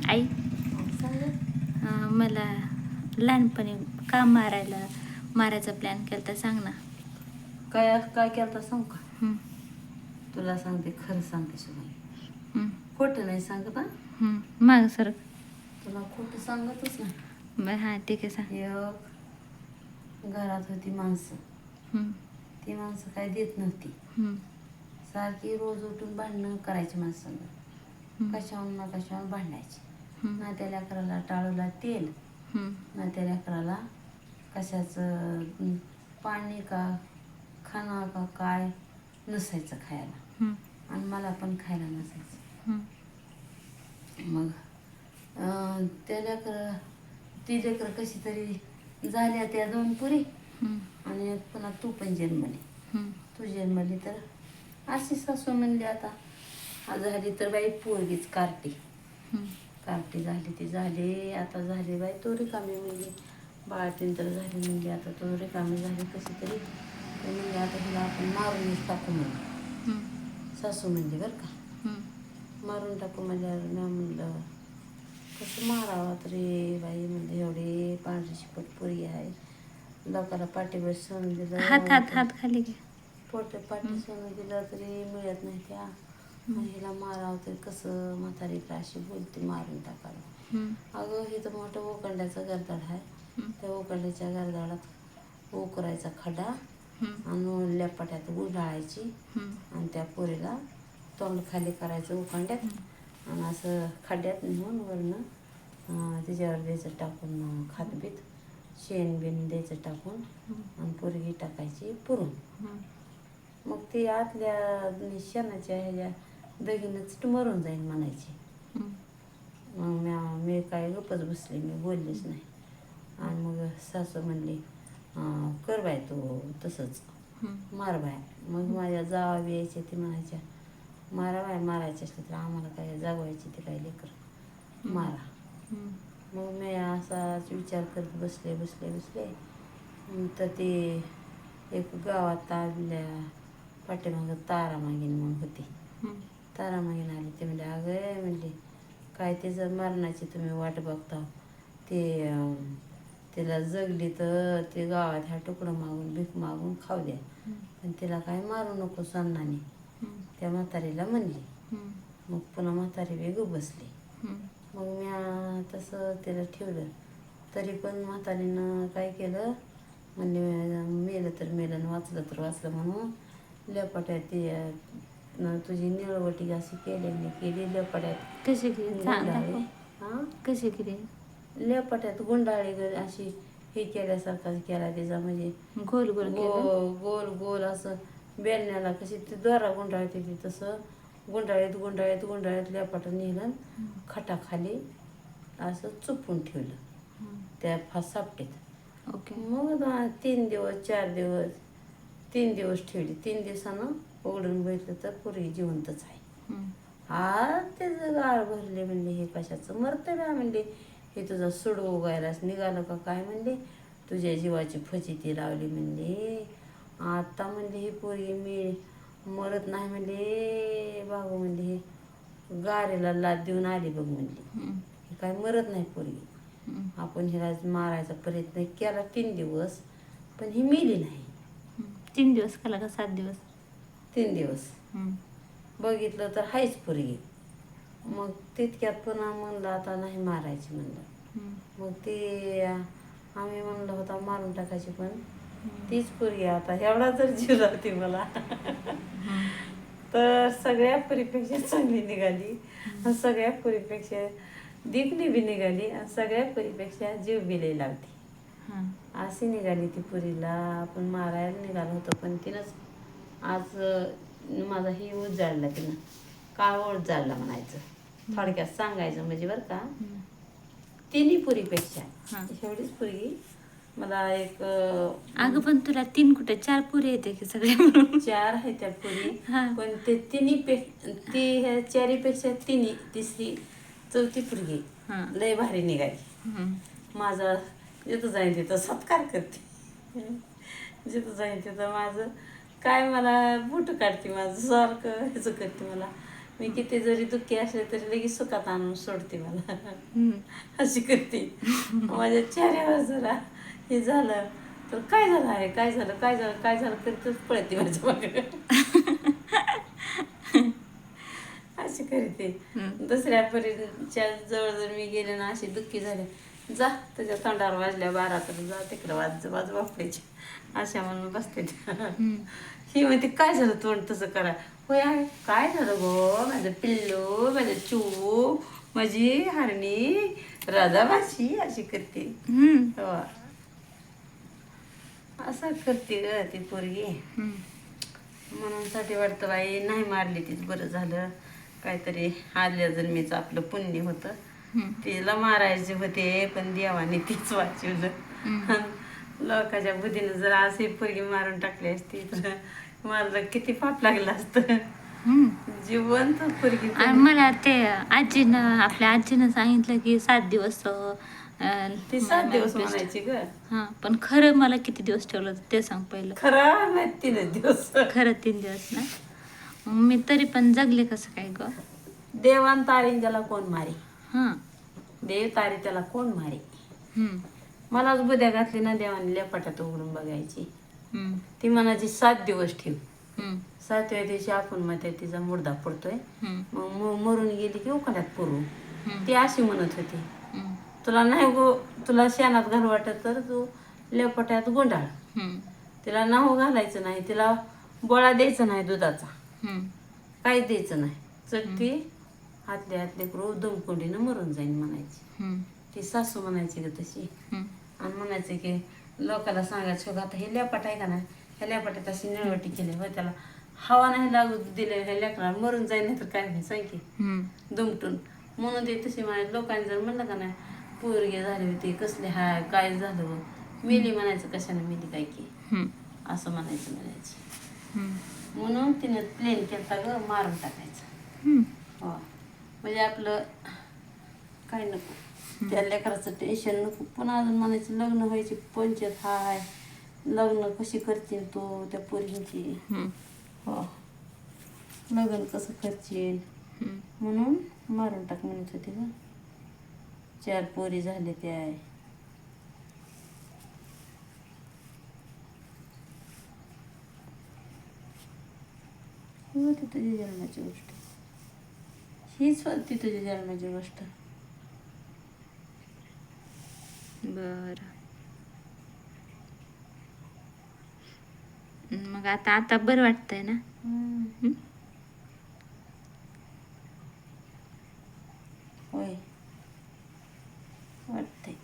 आई मला लहानपणी का मारायचा प्लॅन केला तर सांग ना. काय काय केलं सांग का? हं, तुला सांगते, खरं सांगते सुनाई, हं, खोटं नाही सांगत. हं. माग सर. तुला खोटं सांगतच नाही. बरं हां ठीक आहे सांग. एक घरात होती माणसं. हं, ती माणसं काय देत नव्हती. हं, सारखी रोज उठून भांडणं करायची माणसांना. हं, कशावर ना कशावर भांडायची. हं, ना त्या लेकराला टाळूला तेल, हं, ना त्या लेकराला कशाचं पाणी का खाणं का काय नसायचं खायला. हं, आणि मला पण खायला नसायचं. हं, मग त्या ती लेकरं कशी तरी झाल्या त्या 2 पुरी, हं, आणि पुन्हा तू पण जन्मली. हं, तू जन्मली तर अशी सासू म्हणली, आता झाली तर बाई पोरगीच कार्टी. हं, कार्टी झाली ती झाली, आता झाली बाई तो रिकामी म्हणली. बाळातीन तर झाली म्हणली, आता तो रिकामी झाली कशी तरी. ते म्हणले आता हिला आपण मारूनच टाकू म्हणली. हं, सासू म्हणली बरं का, हं, मारून टाकू म्हणल्यावर मी म्हणलं कसं मारावं रे बाई. म्हणजे एवढी पांढरी शिपट पोरगी आहे, लोकाला पाठीवर सोनं हात दिलं, हात हात खाली घे. पोट पाठी सोनं दिलं तरी मिळत नाही. त्या मग हिला मारावं तरी कसं. म्हातारी अशी बोलते मारून टाकावं. हं, अगं हे तर मोठं ओकंड्याचं गरदाड आहे. हं, त्या ओकंड्याच्या गरदाडात उकरायचा खडा हं, आणि लेपाट्यात गुंडाळायची, हं, आणि त्या पोरीला तोंड खाली करायचं उकांड्यात, आणि असं खड्ड्यात नेऊन वरनं त्याच्यावर द्यायचं टाकून खातबीत शेण बिन द्यायचं टाकून, आणि पोरगी टाकायची पुरून. हं, मग ती आतल्या शेणाच्या ह्याच्या दगीनंच मरून जाईल म्हणायची. हं, मग मी काय गप्पच बसले, मी बोललीच नाही. आणि मग सासू म्हणली कर बाय तू तसंच, हं, मार बाय. मग माझ्या जावा यायच्या ती म्हणायच्या मारा बाय, मारायचे असले तर आम्हाला काय जागवायची ते काय लेकर मारा. हं, मग मी असाच विचार करत बसले. तर ते एक गावात आल्या पाठीमागं तारामागीन म्हणून होती. हं, तारामागीन आली. ते म्हणजे अगं म्हणले काय त्याचं मरणाची तुम्ही वाट बघता. ते तिला जगली तर ते गावात ह्या तुकडं मागून भीक मागून खाऊ द्या, पण तिला काय मारू नको सन्नाने, हं, त्या म्हातारीला म्हणली. हं, मग पुन्हा म्हातारी वेगळं बसली. हं, मग मी तसं तिला ठेवलं. तरी पण म्हातारीनं काय केलं, म्हणजे मेलं तर मेलं आणि वाचलं तर वाचलं म्हणून लेपाट्यात ती तुझी निळवटी अशी केली लेपाट्यात कशी केली सांग गुंडाळी. दाखव. हां, कशी केली? लेपाट्यात गुंडाळी अशी हे केल्यासारखा केला त्याचा, म्हणजे गोल गोल केलं. गोल गोल असं बेलण्याला कशी ती दोरा गुंडाळते ती तसं गुंडाळीत लेपाट नेलं, खटाखाली असं चुपून ठेवलं त्या सापटीत. ओके. मग 3 दिवस 4 दिवस 3 दिवस ठेवली. 3 दिवसानं उघडून बघितलं तर पोरगी जिवंतच आहे. हं, त्याचं गाळ भरले. म्हणले हे कशाचं मरतं बा. म्हणले हे तुझा सूड उगायलाच निघालं का काय. म्हणले तुझ्या जीवाची फजिती लावली. म्हणले आता म्हणले ही पोरगी मी मरत नाही. म्हणले बाबू म्हणले हे गारेला लाद देऊन आली बघ. म्हणले हं, हे काय मरत नाही पोरगी. हं, आपण हिला मारायचा प्रयत्न केला 3 दिवस, पण ही मेली नाही. 3 दिवस खाला का 7 दिवस? 3 दिवस हं, बघितलं तर हायच पोरगी. मग तितक्यात पुन्हा म्हणलं आता नाही मारायची म्हणलं. हं, मग ती आम्ही म्हणलं होता मारून टाकायची, पण तीच पोरगी आता एवढा जर जीव लावते मला तर सगळ्या पुरीपेक्षा चांगली निघाली, आणि सगळ्या पुरीपेक्षा दिगली बी निघाली, आणि सगळ्या पुरीपेक्षा जीव बिले लावती हं, अशी निघाली ती. पुरीला आपण मारायला निघालो होतो, पण तिनंच आज माझा ही उजाडला. तिनं काळ उजाडला म्हणायचं, थोडक्यात सांगायचं म्हणजे बरं का. तिन्ही पुरीपेक्षा हां. एवढीच पुरी मला एक अगं पण तुला 3 कुठे 4 पुरी येते की सगळे मिळून? 4 आहे त्या पुरी. हां. पण ते ती ह्या 4पेक्षा तिसरी 4थी पुरगी हां. लय भारी निघाली. हं, माझा जिथं जाईन तिथं सत्कार करते. जिथं जाईन तिथं माझं काय मला बूट काढते, माझं सारखं ह्याचं करते. मला मी किती जरी दुःखी असले तरी लगेच सुखात आणून सोडते मला. हम्म. अशी करते. माझ्या चेहऱ्यावर जरा हे झालं तर काय झालं आहे, काय झालं, काय झालं, काय झालं करतच पळते माझ्या मागे. अशी करते. हम्म. दुसऱ्या परीच्या जवळ जर मी गेले ना अशी दुःखी झाले, जा तुझ्या तोंडावर वाजल्या 12 तर जा तिकडे वाज वापरायची अशा म्हणून बसते त्या. हम्म. ही म्हणते काय झालं तोंड तसं करा. होय आहे काय झालं गो माझं पिल्लू, माझं चू, माझी हरणी राधाबाशी अशी करते. हम्म. हो. असं करते ग ती पोरगी. हम्म. म्हणून साठी वाटतं बाई नाही मारली तीच बरं झालं. काहीतरी आदल्या जन्मीचं आपलं पुण्य होतं. हम्म. तिला मारायचे होते पण देवाने तीच वाचवलं. हम्म. लोकांच्या बुद्धीनं जर अशी पोरगी मारून टाकली असती तर मला किती पाप लागलं असतं. हम्म. जिवंत पोरगी आणि मला ते आपल्या आजीनं सांगितलं की 7 दिवस ती 7 दिवस म्हणायची ग. हा, पण खरं मला किती दिवस ठेवलं होतं ते सांग पहिलं. खरं नाही 3 दिवस. खरं 3 दिवस ना. मग मी तरी पण जगले कसं काय ग. देवान तारीन त्याला कोण मारे. हा. देव तारी त्याला कोण मारे. हम्म. मलाच बुद्ध्या घातली ना देवाने लेपाटात उघडून बघायची. हम्म. ती म्हणायची 7 दिवस ठेव. हम्म. 7व्या दिवशी आपण मध्ये तिचा मुर्दा पडतोय. हम्म. मग मरून गेली की उकाड्यात पुरू. हम्म. ती अशी म्हणत होती. हम्म. तुला नाही गो तुला शेणात घाल वाटत तर तू लेपट्यात गुंडाळ. हम्म. तिला नाहू घालायचं नाही, तिला बोळा द्यायचा नाही दुधाचा, हम्म. काहीच द्यायचं नाही. चटती हातले हातले करू दमकुंडीनं मरून जाईन म्हणायची. हम्म. ती सासू म्हणायची ग तशी. हम्म. आणि म्हणायचं की लोकाला सांगायचं आता हे लेपाट आहे का नाही, ह्या लेपाट्यात अशी निळवटी केली व त्याला हवा नाही लागू दिले ह्या लेकराला मरून जाईल नाही तर काय नाही सांग की हम्म. दुमटून. म्हणून ते तशी म्हणायची. लोकांनी जर म्हणलं का नाही पोरगी झाली होती कसले हाय काय झालं व मेली म्हणायचं कशाने मेली काय की हम्म. असं म्हणायची. हम्म. म्हणून तिनं प्लेन केलता ग मारून टाकायचं. हम्म. हो म्हणजे आपलं काय नको त्या लेकराचं टेन्शन नको. पुन्हा अजून म्हणायचं लग्न व्हायची पंचायत हाय, लग्न कशी करतील तो त्या पोरींची. हम्म. हो लग्न कसं करशील हम्म. म्हणून मारून टाक म्हणत होती ग. 4 पोरी झाले त्या. ही होती तुझ्या जन्माची गोष्ट. हीच होती तुझ्या जन्माची गोष्ट. बरं. मग आता बरं वाटतंय ना. हम्म. होय वाटतंय.